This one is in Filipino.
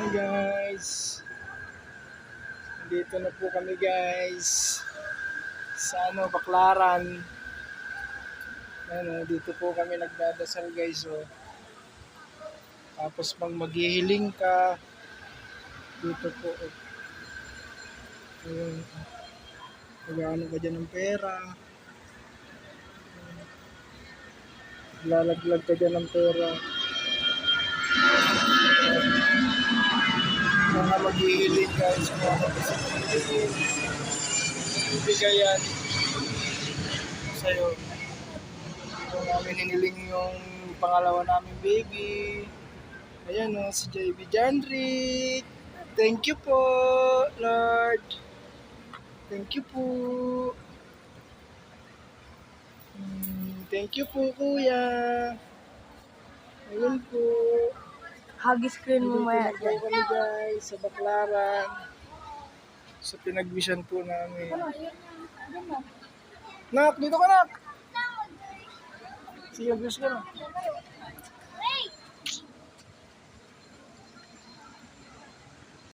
morning guys. Dito na po kami guys sa Baclaran. Dito po kami nagdadasal guys. Tapos pag maghihiling ka dito po. Magano ka dyan ng pera. Lalaglag ka dyan ng pera. Mga maghihiling guys, bigayan sa'yo. Ito namin hiniling yung pangalawa namin baby. Ayan si JB Janrick. Thank you po, Lord. Thank you po. Thank you po, Kuya. Ayun po. Huggy screen mo maya dyan. Dito kami guys sa Baclaran. Sa pinagbisan po namin. Nak, dito ka nak. Sige, abuse ka na.